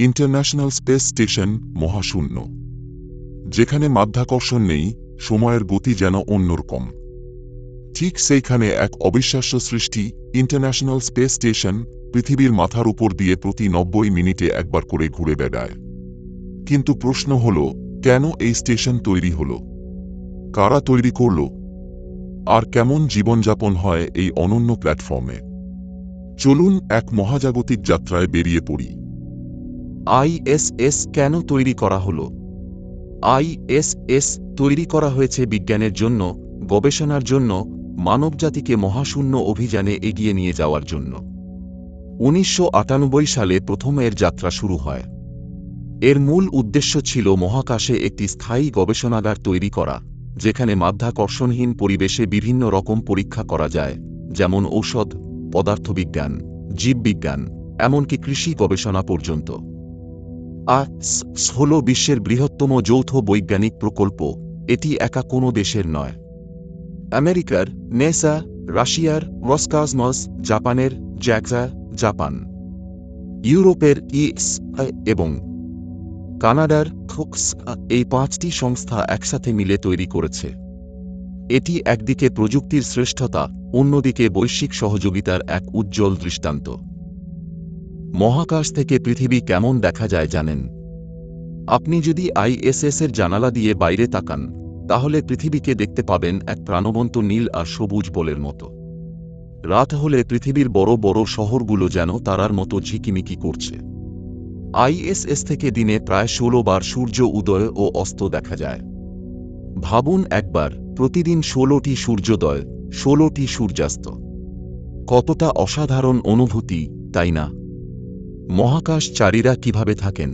International space station মহাশূন্য, যেখানে মাধ্যাকর্ষণ নেই, সময়ের গতি যেন অন্যরকম। ঠিক সেইখানে এক অবিশ্বাস্য সৃষ্টি, ইন্টারন্যাশনাল স্পেস স্টেশন, পৃথিবীর মাথার উপর দিয়ে প্রতি 90 মিনিটে একবার করে ঘুরে বেড়ায়। কিন্তু প্রশ্ন হল, কেন এই স্টেশন তৈরি হল, কারা তৈরি করল, আর কেমন জীবনযাপন হয় এই অনন্য প্ল্যাটফর্মে? চলুন এক মহাজাগতিক যাত্রায় বেরিয়ে পড়ি। আইএসএস কেন তৈরি করা হলো? আইএসএস তৈরি করা হয়েছে বিজ্ঞানের জন্য, গবেষণার জন্য, মানবজাতিকে মহাশূন্য অভিযানে এগিয়ে নিয়ে যাওয়ার জন্য। 1998 সালে প্রথম এর যাত্রা শুরু হয়। এর মূল উদ্দেশ্য ছিল মহাকাশে একটি স্থায়ী গবেষণাগার তৈরি করা, যেখানে মাধ্যাকর্ষণহীন পরিবেশে বিভিন্ন রকম পরীক্ষা করা যায়, যেমন ঔষধ, পদার্থবিজ্ঞান, জীববিজ্ঞান, এমনকি কৃষি গবেষণা পর্যন্ত। হল বিশ্বের বৃহত্তম যৌথ বৈজ্ঞানিক প্রকল্প। এটি একা কোনো দেশের নয়। আমেরিকার নেসা, রাশিয়ার রসকসমস, জাপানের জ্যাক্সা, জাপান, ইউরোপের ইএসএ এবং কানাডার ফোক্স, এই 5টি সংস্থা একসাথে মিলে তৈরি করেছে। এটি একদিকে প্রযুক্তির শ্রেষ্ঠতা, অন্যদিকে বৈশ্বিক সহযোগিতার এক উজ্জ্বল দৃষ্টান্ত। মহাকাশ থেকে পৃথিবী কেমন দেখা যায় জানেন? আপনি যদি আইএসএস এর জানালা দিয়ে বাইরে তাকান, তাহলে পৃথিবীকে দেখতে পাবেন এক প্রাণবন্ত নীল আর সবুজ বলের মতো। রাত হলে পৃথিবীর বড় বড় শহরগুলো যেন তারার মতো ঝিকিমিকি করছে। আইএসএস থেকে দিনে প্রায় 16 বার সূর্য উদয় ও অস্ত দেখা যায়। ভাবুন একবার, প্রতিদিন 16টি সূর্যোদয়, 16টি সূর্যাস্ত। কতটা অসাধারণ অনুভূতি, তাই না? মহাকাশচারীরা কিভাবে থাকেন?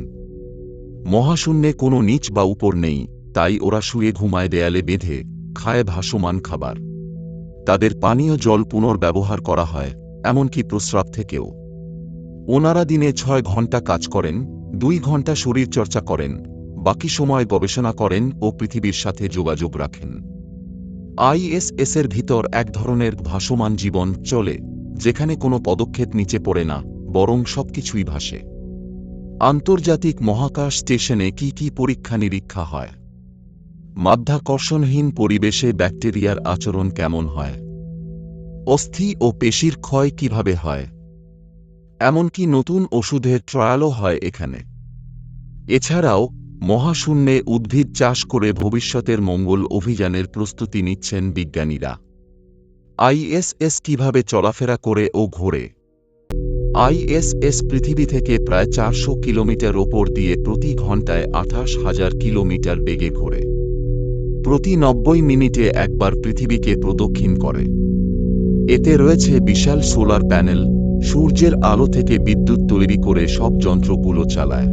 মহাশূন্যে কোনো নিচ বা উপর নেই, তাই ওরা শুয়ে ঘুমায় দেয়ালে বেঁধে, খায় ভাসমান খাবার। তাদের পানীয় জল পুনর্ব্যবহার করা হয়, এমনকি প্রস্রাব থেকেও। ওনারা দিনে 6 ঘন্টা কাজ করেন, 2 ঘন্টা শরীরচর্চা করেন, বাকি সময় গবেষণা করেন ও পৃথিবীর সাথে যোগাযোগ রাখেন। আইএসএস এর ভিতর এক ধরনের ভাসমান জীবন চলে, যেখানে কোনো পদক্ষেপ নিচে পড়ে না, বরং সবকিছুই ভাসে। আন্তর্জাতিক মহাকাশ স্টেশনে কি কি পরীক্ষা নিরীক্ষা হয়? মাধ্যাকর্ষণহীন পরিবেশে ব্যাকটেরিয়ার আচরণ কেমন হয়? অস্থি ও পেশির ক্ষয় কিভাবে হয়? এমনকি নতুন ওষুধের ট্রায়ালও হয় এখানে। এছাড়াও মহাশূন্যে উদ্ভিদ চাষ করে ভবিষ্যতের মঙ্গল অভিযানের প্রস্তুতি নিচ্ছেন বিজ্ঞানীরা। আইএসএস কিভাবে চলাফেরা করে ও ঘোরে? আইএসএস পৃথিবী থেকে প্রায় 400 কিলোমিটার ওপর দিয়ে প্রতি ঘন্টায় 28,000 কিলোমিটার বেগে ঘোরে। প্রতি 90 মিনিটে একবার পৃথিবীকে প্রদক্ষিণ করে। এতে রয়েছে বিশাল সোলার প্যানেল, সূর্যের আলো থেকে বিদ্যুৎ তৈরি করে সব যন্ত্রগুলো চালায়।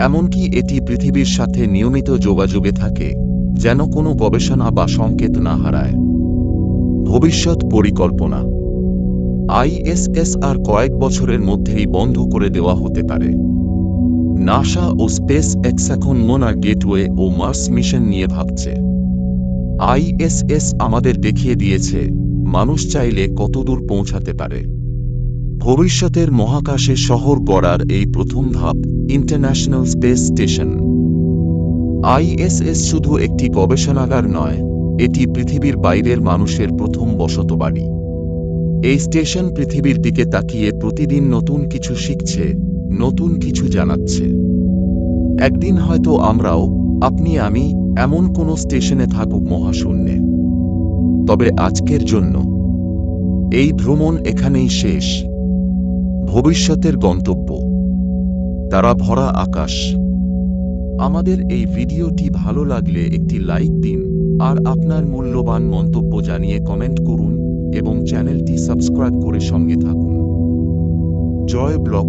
এমনকি এটি পৃথিবীর সাথে নিয়মিত যোগাযোগে থাকে, যেন কোনো গবেষণা বা সংকেত না হারায়। ভবিষ্যৎ পরিকল্পনা: আইএসএস আর কয়েক বছরের মধ্যেই বন্ধ করে দেওয়া হতে পারে। নাসা ও স্পেস এক্স এখন লুনার গেটওয়ে ও মার্স মিশন নিয়ে ভাবছে। আইএসএস আমাদের দেখিয়ে দিয়েছে মানুষ চাইলে কতদূর পৌঁছাতে পারে। ভবিষ্যতের মহাকাশে শহর গড়ার এই প্রথম ধাপ, ইন্টারন্যাশনাল স্পেস স্টেশন। আইএসএস শুধু একটি গবেষণাগার নয়, এটি পৃথিবীর বাইরের মানুষের প্রথম বসতবাড়ি। এই স্টেশন পৃথিবীর দিকে তাকিয়ে প্রতিদিন নতুন কিছু শিখছে, নতুন কিছু জানাচ্ছে। একদিন হয়তো আমরাও, আপনি আমি, এমন কোনো স্টেশনে থাকুক মহাশূন্যে। তবে আজকের জন্য এই ভ্রমণ এখানেই শেষ। ভবিষ্যতের গন্তব্য: তারা ভরা আকাশ। আমাদের এই ভিডিওটি ভালো লাগলে একটি লাইক দিন, আর আপনার মূল্যবান মন্তব্য জানিয়ে কমেন্ট করুন এবং চ্যানেলটি সাবস্ক্রাইব করে সঙ্গে থাকুন। জয় ব্লগ।